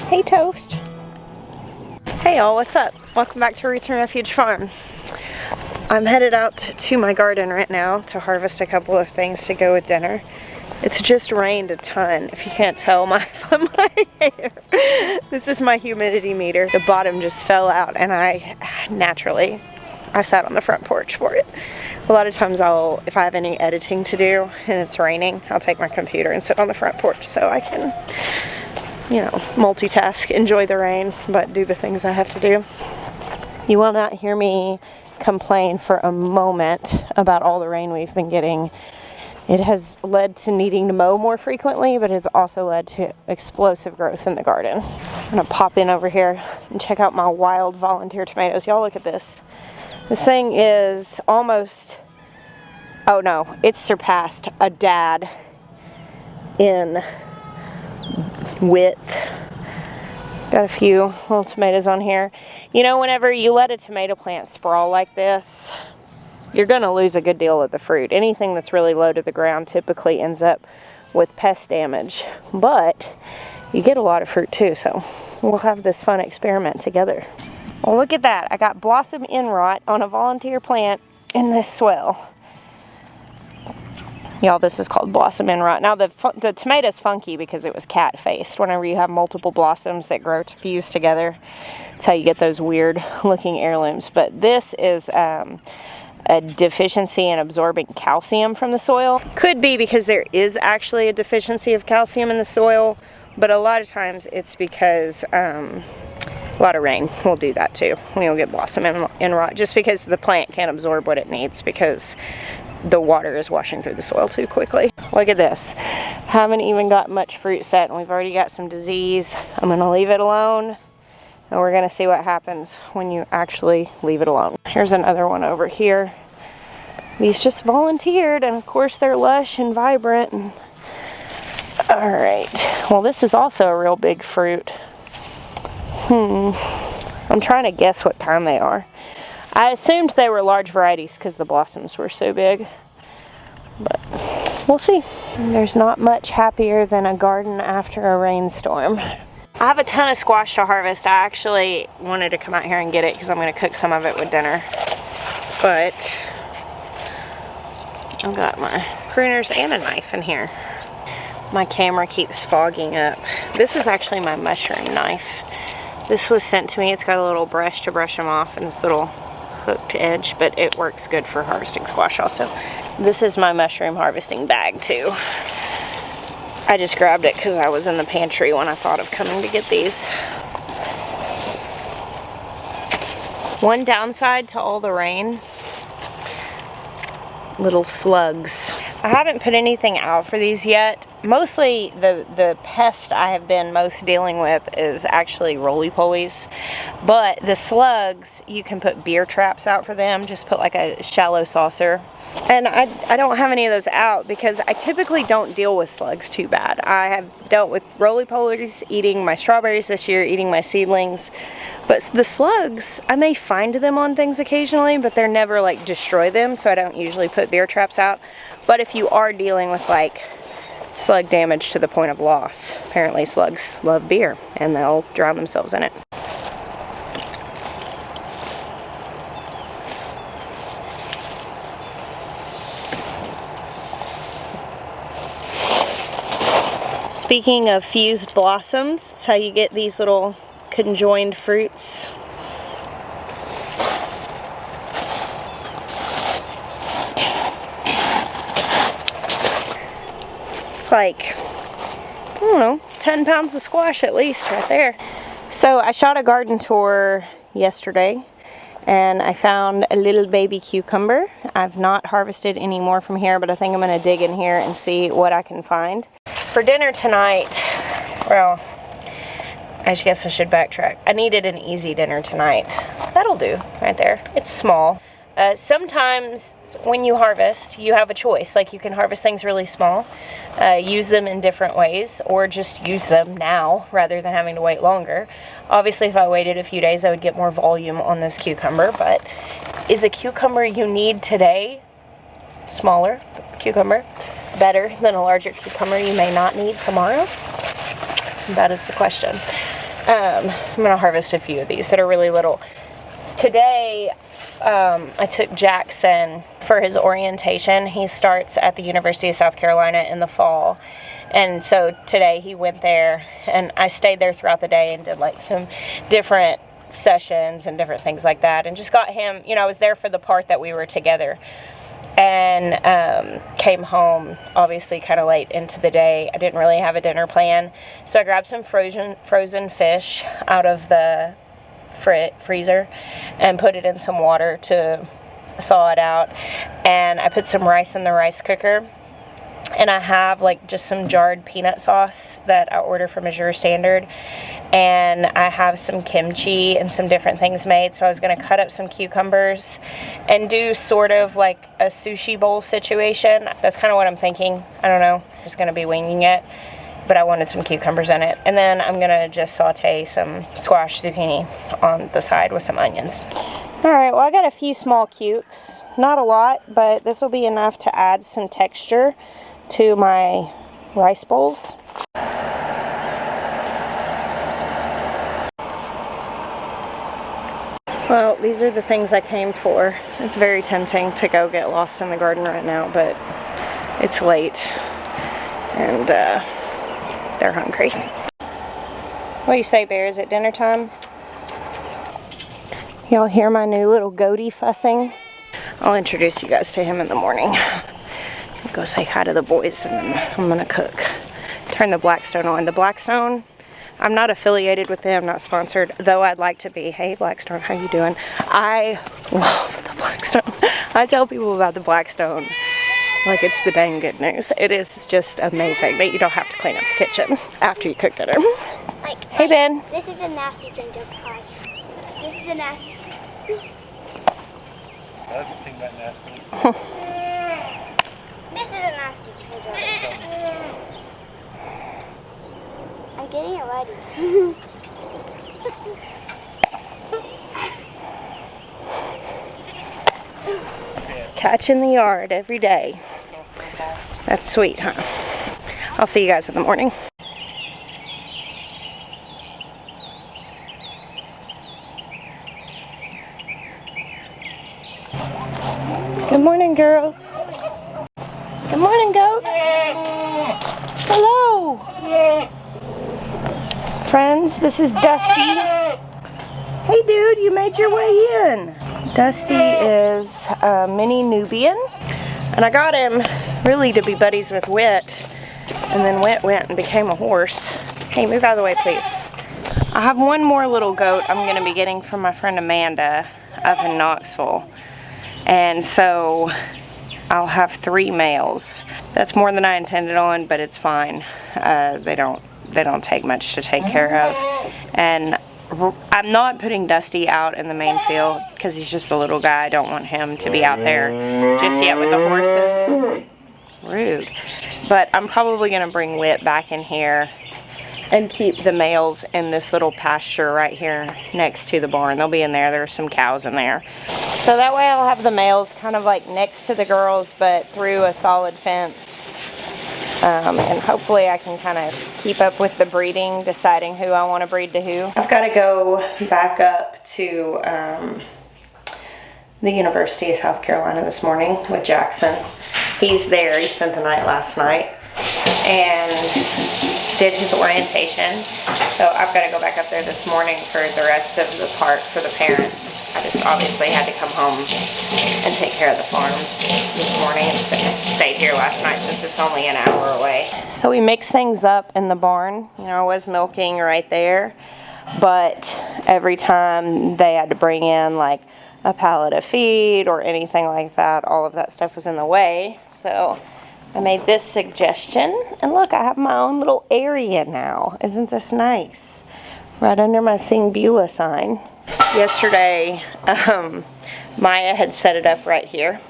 Hey Toast. Hey y'all, what's up? Welcome back to Refuge Farm. I'm headed out to my garden right now to harvest a couple of things to go with dinner. It's just rained a ton, if you can't tell my hair. This is my humidity meter. The bottom just fell out and I sat on the front porch for it. A lot of times if I have any editing to do and it's raining, I'll take my computer and sit on the front porch so I can, you know, multitask, enjoy the rain, but do the things I have to do. You will not hear me complain for a moment about all the rain we've been getting. It has led to needing to mow more frequently, but has also led to explosive growth in the garden. I'm gonna pop in over here and check out my wild volunteer tomatoes. Y'all look at this. This thing is almost, oh no, it's surpassed a dad in width. Got a few little tomatoes on here. You know, whenever you let a tomato plant sprawl like this, you're gonna lose a good deal of the fruit. Anything that's really low to the ground typically ends up with pest damage, but you get a lot of fruit too, so we'll have this fun experiment together. Well, look at that. I got blossom end rot on a volunteer plant in this swell. Y'all, this is called blossom end rot. Now, the tomato's funky because it was cat-faced. Whenever you have multiple blossoms that grow fused together, that's how you get those weird-looking heirlooms. But this is a deficiency in absorbing calcium from the soil. Could be because there is actually a deficiency of calcium in the soil, but a lot of times it's because a lot of rain will do that too. You'll get blossom end rot just because the plant can't absorb what it needs because the water is washing through the soil too quickly. Look at this. Haven't even got much fruit set and we've already got some disease. I'm gonna leave it alone and we're gonna see what happens when you actually leave it alone. Here's another one over here. These just volunteered and of course they're lush and vibrant. And all right, well this is also a real big fruit. I'm trying to guess what kind they are. I assumed they were large varieties because the blossoms were so big, but we'll see. There's not much happier than a garden after a rainstorm. I have a ton of squash to harvest. I actually wanted to come out here and get it because I'm going to cook some of it with dinner, but I've got my pruners and a knife in here. My camera keeps fogging up. This is actually my mushroom knife. This was sent to me. It's got a little brush to brush them off and this little hooked edge, but it works good for harvesting squash also. This is my mushroom harvesting bag too. I just grabbed it because I was in the pantry when I thought of coming to get these. One downside to all the rain, little slugs. I haven't put anything out for these yet. Mostly the pest I have been most dealing with is actually roly-polies. But the slugs, you can put beer traps out for them. Just put like a shallow saucer. And I don't have any of those out because I typically don't deal with slugs too bad. I have dealt with roly-polies eating my strawberries this year, eating my seedlings. But the slugs, I may find them on things occasionally, but they're never like destroy them, so I don't usually put beer traps out. But if you are dealing with like slug damage to the point of loss, apparently slugs love beer and they'll drown themselves in it. Speaking of fused blossoms, that's how you get these little conjoined fruits. It's like, I don't know, 10 pounds of squash at least right there. So I shot a garden tour yesterday and I found a little baby cucumber. I've not harvested any more from here, but I think I'm gonna dig in here and see what I can find. For dinner tonight, well, I guess I should backtrack. I needed an easy dinner tonight. That'll do right there. It's small. Sometimes when you harvest, you have a choice. Like you can harvest things really small, use them in different ways, or just use them now rather than having to wait longer. Obviously, if I waited a few days, I would get more volume on this cucumber, but is a cucumber you need today, smaller cucumber, better than a larger cucumber you may not need tomorrow? That is the question. I'm gonna harvest a few of these that are really little. Today, I took Jackson for his orientation. He starts at the University of South Carolina in the fall. And so today he went there, and I stayed there throughout the day and did like some different sessions and different things like that, and just got him, you know, I was there for the part that we were together, and came home obviously kind of late into the day. I didn't really have a dinner plan, so I grabbed some frozen fish out of the freezer and put it in some water to thaw it out, and I put some rice in the rice cooker, and I have like just some jarred peanut sauce that I order from Azure Standard, and I have some kimchi and some different things made. So I was going to cut up some cucumbers and do sort of like a sushi bowl situation. That's kind of what I'm thinking. I don't know, I'm just going to be winging it, but I wanted some cucumbers in it. And then I'm going to just saute some squash zucchini on the side with some onions. Alright, well I got a few small cukes. Not a lot, but this will be enough to add some texture to my rice bowls. Well, these are the things I came for. It's very tempting to go get lost in the garden right now, but it's late and they're hungry. What do you say, Bear? Is it dinner time? Y'all hear my new little goatee fussing? I'll introduce you guys to him in the morning. Go say hi to the boys, and then I'm gonna cook. Turn the Blackstone on. The Blackstone, I'm not affiliated with them, not sponsored, though I'd like to be. Hey Blackstone, how you doing? I love the Blackstone. I tell people about the Blackstone like it's the dang good news. It is just amazing, but you don't have to clean up the kitchen after you cook dinner. Hey Ben. This is a nasty ginger pie. This is a nasty. I was just thinking about nasty. This is a nasty ginger. I'm getting it ready. Catch in the yard every day. That's sweet, huh? I'll see you guys in the morning. Good morning, girls. Good morning, goats. Hello. Friends, this is Dusty. Hey, dude, you made your way in. Dusty is a mini Nubian, and I got him really to be buddies with Wit, and then Wit went and became a horse. Hey, move out of the way, please. I have one more little goat I'm going to be getting from my friend Amanda up in Knoxville. And so I'll have 3 males. That's more than I intended on, but it's fine. They don't take much to take care of. And I'm not putting Dusty out in the main field because he's just a little guy. I don't want him to be out there just yet with the horses. Rude. But I'm probably going to bring Wit back in here and keep the males in this little pasture right here next to the barn. They'll be in there. There are some cows in there. So that way I'll have the males kind of like next to the girls, but through a solid fence. And hopefully I can kind of keep up with the breeding, deciding who I want to breed to who. I've got to go back up to the University of South Carolina this morning with Jackson. He's there. He spent the night last night and did his orientation. So I've got to go back up there this morning for the rest of the part for the parents. I just obviously had to come home and take care of the farm this morning and stayed here last night since it's only an hour away. So we mix things up in the barn. You know, I was milking right there, but every time they had to bring in like a pallet of feed or anything like that, all of that stuff was in the way. So I made this suggestion, and look, I have my own little area now. Isn't this nice? Right under my Sing Beulah sign. Yesterday, Maya had set it up right here,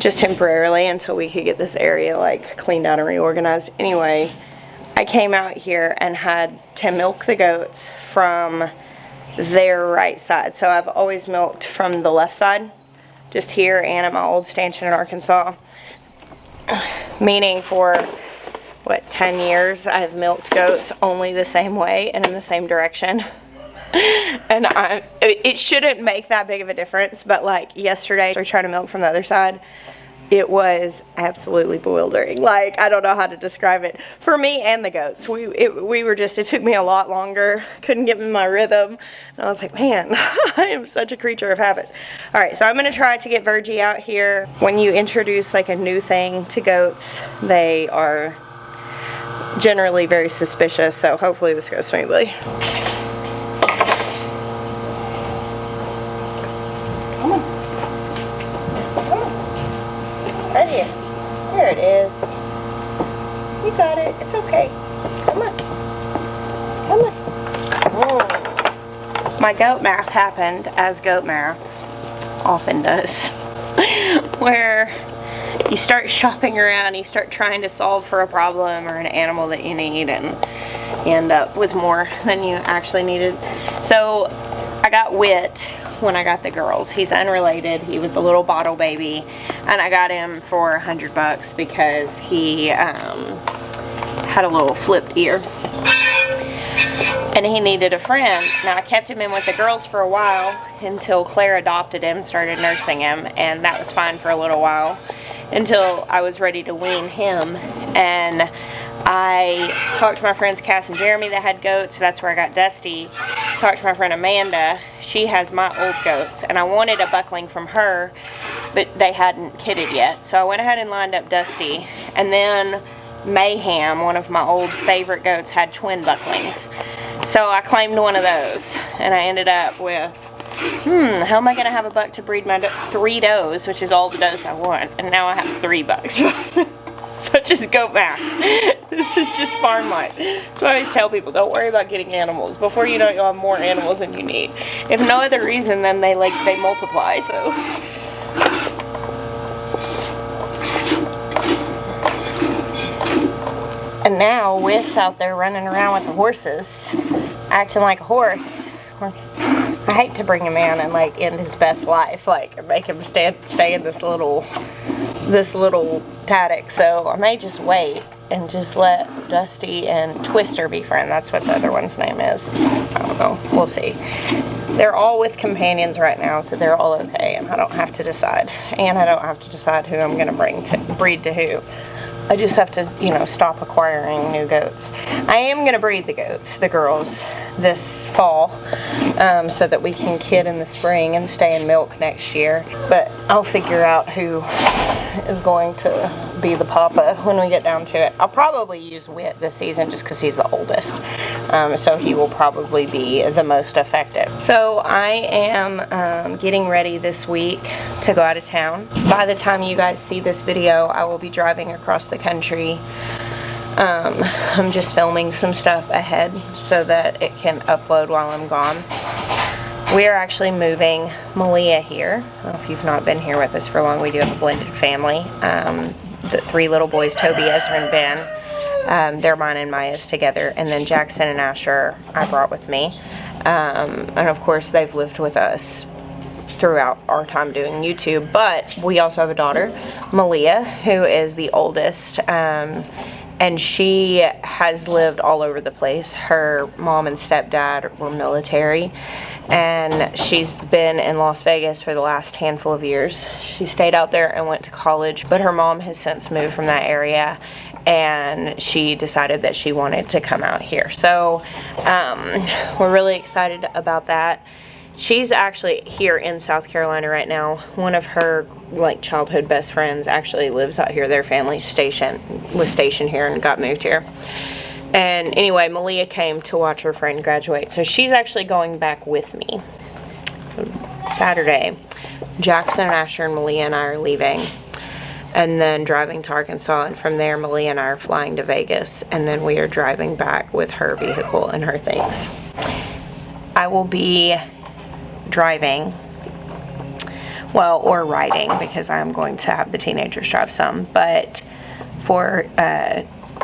just temporarily until we could get this area like cleaned out and reorganized. Anyway, I came out here and had to milk the goats from their right side. So I've always milked from the left side, just here and at my old stanchion in Arkansas. Meaning for what, 10 years I've milked goats only the same way and in the same direction. And it shouldn't make that big of a difference, but like yesterday I tried to milk from the other side. It was absolutely bewildering. Like, I don't know how to describe it. For me and the goats, it took me a lot longer. Couldn't get in my rhythm. And I was like, man, I am such a creature of habit. All right, so I'm gonna try to get Virgie out here. When you introduce like a new thing to goats, they are generally very suspicious, so hopefully this goes smoothly. Right here. There it is. You got it. It's okay. Come on. Come on. My goat math happened, as goat math often does, where you start shopping around, you start trying to solve for a problem or an animal that you need, and you end up with more than you actually needed. So I got Wit when I got the girls. He's unrelated. He was a little bottle baby, and I got him for $100 because he had a little flipped ear and he needed a friend. Now I kept him in with the girls for a while until Claire adopted him, started nursing him, and that was fine for a little while until I was ready to wean him. And I talked to my friends Cass and Jeremy that had goats. That's where I got Dusty. Talked to my friend Amanda. She has my old goats, and I wanted a buckling from her, but they hadn't kidded yet. So I went ahead and lined up Dusty, and then Mayhem, one of my old favorite goats, had twin bucklings. So I claimed one of those, and I ended up with, how am I going to have a buck to breed my 3 does, which is all the does I want, and now I have 3 bucks. Such as goat math. This is just farm life. That's why I always tell people, don't worry about getting animals. Before you know it, you'll have more animals than you need. If no other reason, then they multiply, so. And now Wit's out there running around with the horses, acting like a horse. I hate to bring him in and like end his best life, like make him stay in this little paddock. So I may just wait and just let Dusty and Twister be friends. That's what the other one's name is. I don't know. We'll see. They're all with companions right now, so they're all okay, and I don't have to decide. And I don't have to decide who I'm going to bring to breed to who. I just have to, you know, stop acquiring new goats. I am going to breed the goats, the girls, this fall, so that we can kid in the spring and stay in milk next year. But I'll figure out who is going to be the papa when we get down to it. I'll probably use Wit this season just because he's the oldest. So he will probably be the most effective. So I am getting ready this week to go out of town. By the time you guys see this video, I will be driving across the country. I'm just filming some stuff ahead so that it can upload while I'm gone. We are actually moving Malia here. If you've not been here with us for long, we do have a blended family. The 3 little boys, Toby, Ezra, and Ben. They're mine and Maya's together. And then Jackson and Asher I brought with me. And of course, they've lived with us throughout our time doing YouTube. But we also have a daughter, Malia, who is the oldest. And she has lived all over the place. Her mom and stepdad were military, and she's been in Las Vegas for the last handful of years. She stayed out there and went to college, but her mom has since moved from that area, and she decided that she wanted to come out here. So we're really excited about that. She's actually here in South Carolina right now. One of her like childhood best friends actually lives out here. Their family was stationed here and got moved here. And anyway, Malia came to watch her friend graduate. So she's actually going back with me. Saturday, Jackson and Asher and Malia and I are leaving. And then driving to Arkansas, and from there Malia and I are flying to Vegas. And then we are driving back with her vehicle and her things. I will be driving, well, or riding, because I'm going to have the teenagers drive some, but for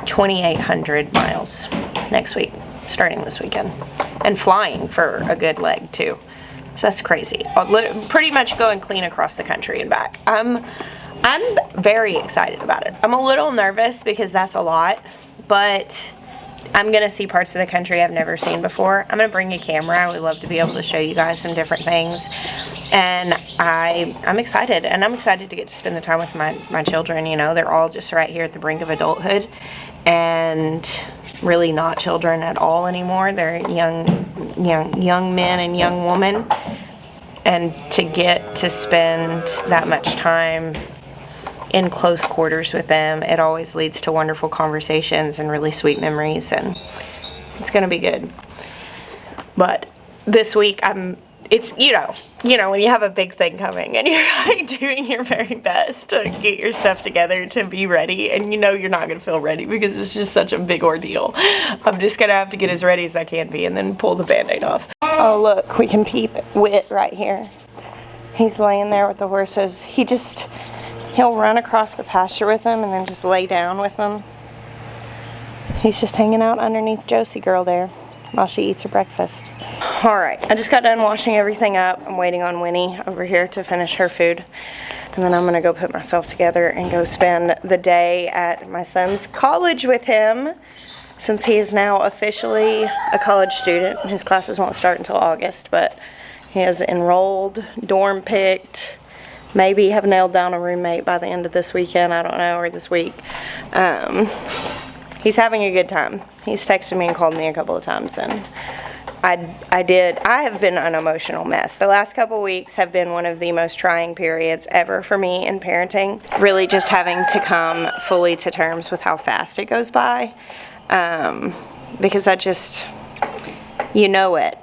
2,800 miles next week, starting this weekend, and flying for a good leg too. So that's crazy. I'll pretty much going clean across the country and back. I'm very excited about it. I'm a little nervous because that's a lot. but I'm gonna see parts of the country I've never seen before. I'm gonna bring a camera. I would love to be able to show you guys some different things. And I'm excited, and I'm excited to get to spend the time with my children. You know, they're all just right here at the brink of adulthood, and really not children at all anymore. They're young men and young women, and to get to spend that much time in close quarters with them, it always leads to wonderful conversations and really sweet memories, and it's gonna be good. But this week it's, you know, when you have a big thing coming and you're like doing your very best to get your stuff together to be ready, and you know you're not gonna feel ready because it's just such a big ordeal. I'm just gonna have to get as ready as I can be and then pull the band-aid off. Oh look, we can peep Wit right here. He's laying there with the horses. He'll run across the pasture with them and then just lay down with them. He's just hanging out underneath Josie girl there while she eats her breakfast. Alright, I just got done washing everything up. I'm waiting on Winnie over here to finish her food. And then I'm going to go put myself together and go spend the day at my son's college with him, since he is now officially a college student. His classes won't start until August, but he has enrolled, dorm picked, maybe have nailed down a roommate by the end of this weekend, I don't know, or this week. He's having a good time. He's texted me and called me a couple of times, and I have been an emotional mess. The last couple weeks have been one of the most trying periods ever for me in parenting. Really just having to come fully to terms with how fast it goes by. Because you know it,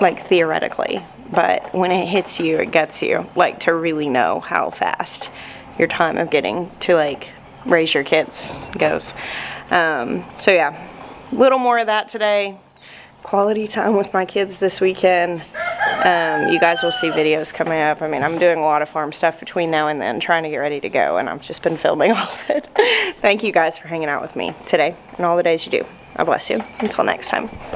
like theoretically, but when it hits you, it gets you, like to really know how fast your time of getting to like raise your kids goes. So yeah, a little more of that today. Quality time with my kids this weekend. You guys will see videos coming up. I mean, I'm doing a lot of farm stuff between now and then, trying to get ready to go, and I've just been filming all of it. Thank you guys for hanging out with me today and all the days you do. God bless you. Until next time.